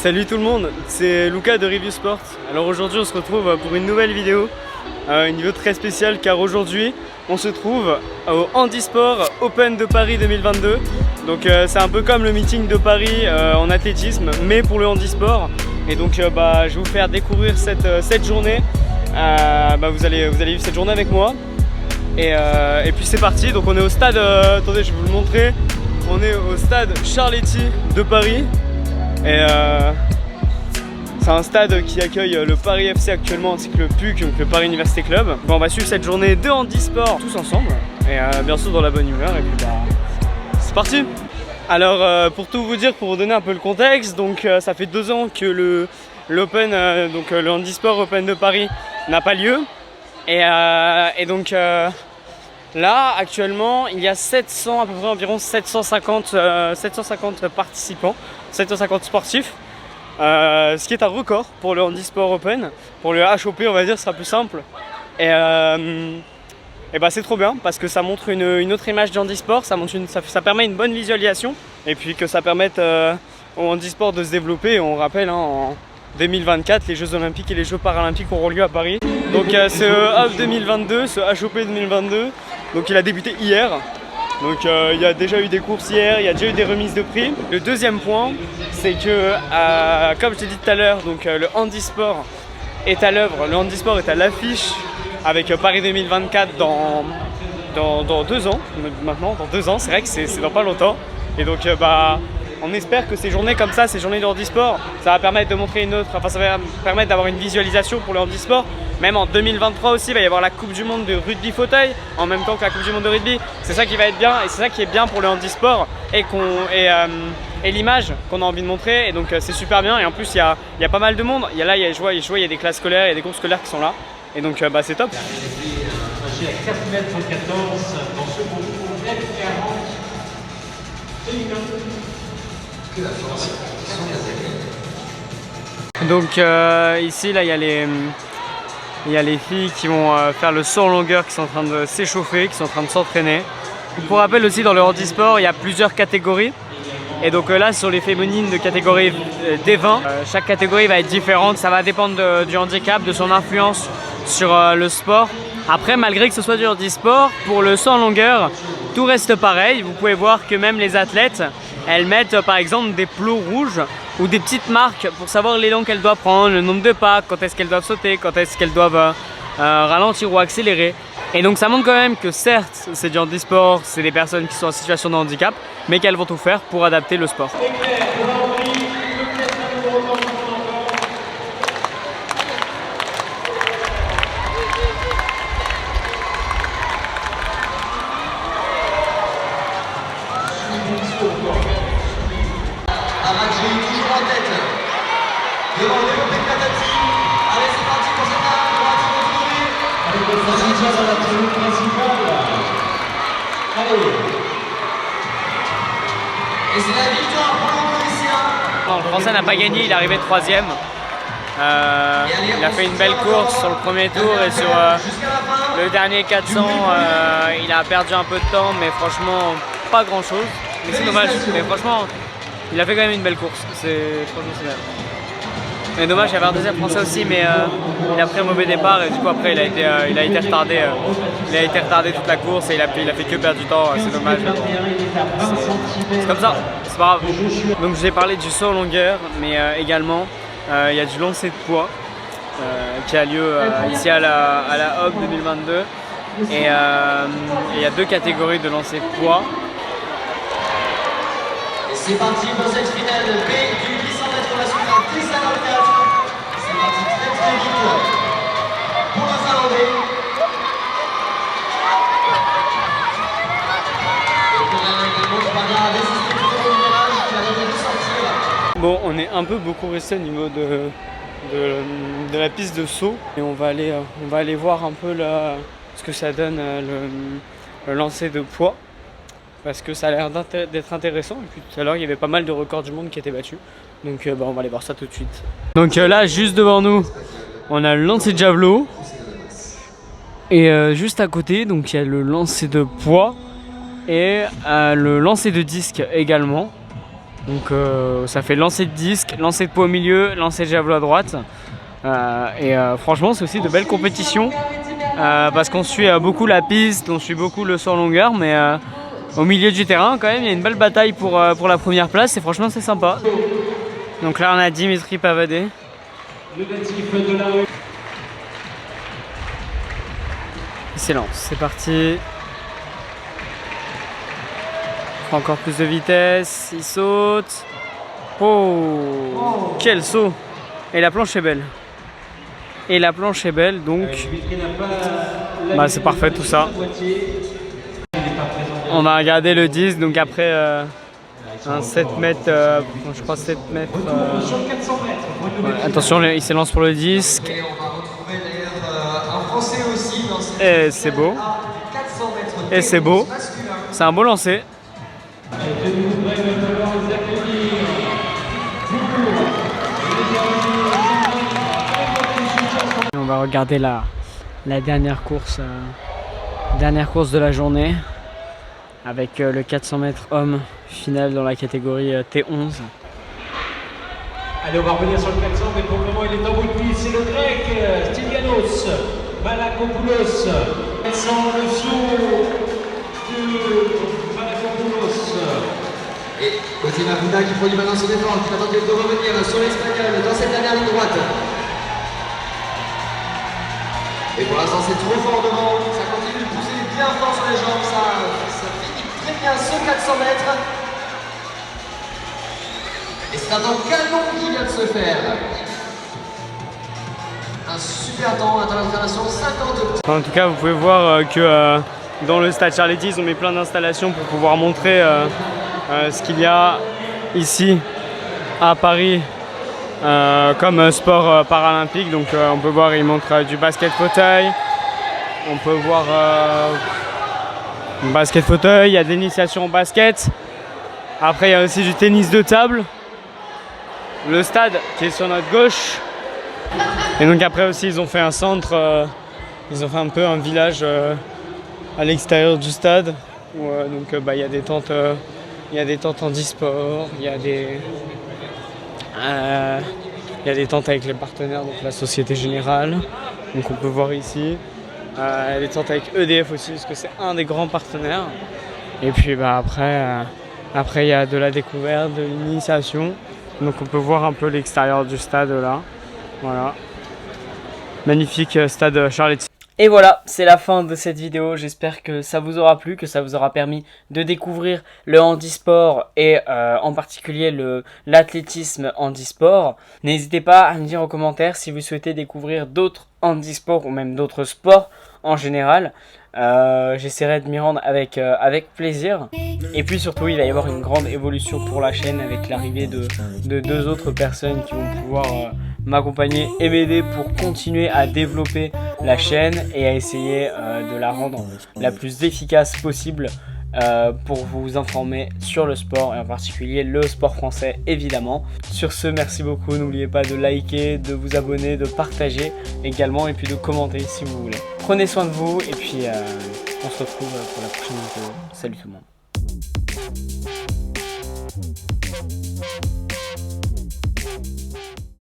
Salut tout le monde, c'est Lucas de Review Sport. Alors aujourd'hui on se retrouve pour une nouvelle vidéo, une vidéo très spéciale car aujourd'hui on se trouve au Handisport Open de Paris 2022. Donc c'est un peu comme le meeting de Paris en athlétisme mais pour le handisport. Et donc je vais vous faire découvrir cette journée, vous allez vivre cette journée avec moi. Et puis c'est parti, donc on est au stade, attendez je vais vous le montrer, on est au stade Charletti de Paris. Et c'est un stade qui accueille le Paris FC actuellement ainsi que le PUC, donc le Paris Université Club. Bon, on va suivre cette journée de handisport tous ensemble et bien sûr dans la bonne humeur et puis c'est parti. Alors pour tout vous dire, pour vous donner un peu le contexte, donc ça fait 2 ans que l'Open, le Handisport Open de Paris n'a pas lieu et donc là actuellement il y a 700, à peu près environ 750 participants, 750 sportifs, ce qui est un record pour le Handisport Open. Pour le HOP on va dire ce sera plus simple et c'est trop bien parce que ça montre une autre image du handisport, ça permet une bonne visualisation et puis que ça permette au handisport de se développer. On rappelle en 2024 les Jeux Olympiques et les Jeux Paralympiques auront lieu à Paris. Donc ce HOP 2022, ce HOP 2022, donc il a débuté hier. Donc il y a déjà eu des courses hier, il y a déjà eu des remises de prix. Le deuxième point, c'est que comme je t'ai dit tout à l'heure, donc le handisport est à l'œuvre, le handisport est à l'affiche avec Paris 2024 dans 2 ans. Maintenant, dans 2 ans, c'est vrai que c'est dans pas longtemps. Et donc on espère que ces journées comme ça, ces journées de handisport, ça va permettre de montrer ça va permettre d'avoir une visualisation pour le handisport. Même en 2023 aussi, il va y avoir la Coupe du Monde de rugby fauteuil en même temps que la Coupe du Monde de rugby. C'est ça qui va être bien et c'est ça qui est bien pour le handisport et l'image qu'on a envie de montrer. Et donc c'est super bien. Et en plus, il y a pas mal de monde. Il y a des classes scolaires, il y a des groupes scolaires qui sont là. Et donc c'est top. Âgé à 4 m 14 dans ce groupe F40 féminin. Donc ici là il y a les filles qui vont faire le saut en longueur, qui sont en train de s'échauffer, qui sont en train de s'entraîner. Pour rappel aussi, dans le handisport il y a plusieurs catégories. Et donc là sur les féminines de catégorie D20, chaque catégorie va être différente, ça va dépendre du handicap, de son influence sur le sport. Après, malgré que ce soit du handisport, pour le saut en longueur, tout reste pareil. Vous pouvez voir que même les athlètes, elles mettent par exemple des plots rouges ou des petites marques pour savoir l'élan qu'elles doivent prendre, le nombre de pas, quand est-ce qu'elles doivent sauter, quand est-ce qu'elles doivent ralentir ou accélérer. Et donc ça montre quand même que certes, c'est du handisport, c'est des personnes qui sont en situation de handicap, mais qu'elles vont tout faire pour adapter le sport. Amadji toujours en tête. Devant le développé de Katati. Allez, c'est parti pour cette arme. Avec le transition dans la tribune principale. Allez. Et c'est la victoire pour l'Indonésiens. Non, le Français n'a pas gagné, il est arrivé 3ème. Il a fait une belle course sur le premier tour et sur le dernier 400, il a perdu un peu de temps, mais franchement, pas grand chose. Mais c'est dommage, mais franchement, il a fait quand même une belle course. Franchement, c'est bien. Mais dommage, il y avait un deuxième français aussi, mais il a pris un mauvais départ et du coup après il a été retardé. Il a été retardé toute la course et il a fait que perdre du temps. C'est dommage. C'est comme ça, c'est pas grave. Donc je vous ai parlé du saut en longueur, mais également il y a du lancer de poids qui a lieu ici à la HOP 2022. Et il y a 2 catégories de lancer de poids. C'est parti pour cette finale B du 800 mètres masculin T54. C'est parti très vite pour le Finlandais. Et pour également qui parvient à résister tout au long du virage, qui va bientôt sortir. Bon, on est un peu beaucoup resté au niveau de la piste de saut et on va aller voir un peu là ce que ça donne le lancer de poids. Parce que ça a l'air d'être intéressant. Et puis tout à l'heure il y avait pas mal de records du monde qui étaient battus. Donc on va aller voir ça tout de suite. Donc là juste devant nous on a le lancer de javelot. Et juste à côté donc il y a le lancer de poids. Et le lancer de disque également. Donc ça fait lancer de disque, lancer de poids au milieu, lancer de javelot à droite. Franchement c'est aussi de belles compétitions parce qu'on suit beaucoup la piste, on suit beaucoup le saut en longueur, mais au milieu du terrain quand même il y a une belle bataille pour la première place et franchement c'est sympa. Donc là on a Dimitri Pavadé. Le natif de la rue. Il s'élance, c'est parti. Il prend encore plus de vitesse, il saute. Oh, quel saut! Et la planche est belle. Et la planche est belle, donc bah, c'est parfait tout ça. On va regarder le 10, donc après un 7 mètres, je crois 7 mètres. Ouais, attention, il s'élance pour le disque. Et on va retrouver d'ailleurs un Français aussi dans cette Et c'est beau. 400 mètres. Et c'est beau. C'est un beau lancer. On va regarder la dernière course de la journée avec le 400 mètres homme final dans la catégorie T11. Allez, on va revenir sur le 400, mais pour le moment il est en bout de piste, c'est le grec Stylianos Malakopoulos. 400 le saut de Malakopoulos. Et Gauthier Mafouda qui produit maintenant son effort, qui va tenter de revenir sur l'Espagnol dans cette dernière ligne droite. Et pour l'instant c'est trop fort devant, ça continue de pousser bien fort sur les jambes, ça finit très bien ce 400 mètres. Et c'est un temps canon qui vient de se faire. Un super temps, international 50. En tout cas vous pouvez voir que dans le stade Charletti ils ont mis plein d'installations pour pouvoir montrer ce qu'il y a ici à Paris comme sport paralympique. Donc on peut voir, ils montrent du basket fauteuil, on peut voir basket fauteuil, il y a de l'initiation au basket, après il y a aussi du tennis de table, le stade qui est sur notre gauche, et donc après aussi ils ont fait un centre, ils ont fait un peu un village à l'extérieur du stade où il y a des tentes. Il y a des tentes handisport, il y a des tentes avec les partenaires, donc la Société Générale, donc on peut voir ici. Il y a des tentes avec EDF aussi, parce que c'est un des grands partenaires. Et puis après il y a de la découverte, de l'initiation, donc on peut voir un peu l'extérieur du stade là. Voilà. Magnifique stade Charletti. Et voilà, c'est la fin de cette vidéo. J'espère que ça vous aura plu, que ça vous aura permis de découvrir le handisport et en particulier l'athlétisme handisport. N'hésitez pas à me dire en commentaire si vous souhaitez découvrir d'autres handisports ou même d'autres sports en général. J'essaierai de m'y rendre avec plaisir. Et puis surtout, il va y avoir une grande évolution pour la chaîne avec l'arrivée de deux autres personnes qui vont pouvoir m'accompagner et m'aider pour continuer à développer la chaîne et à essayer de la rendre la plus efficace possible pour vous informer sur le sport et en particulier le sport français évidemment. Sur ce, merci beaucoup, n'oubliez pas de liker, de vous abonner, de partager également et puis de commenter si vous voulez. Prenez soin de vous et puis on se retrouve pour la prochaine vidéo. Salut tout le monde.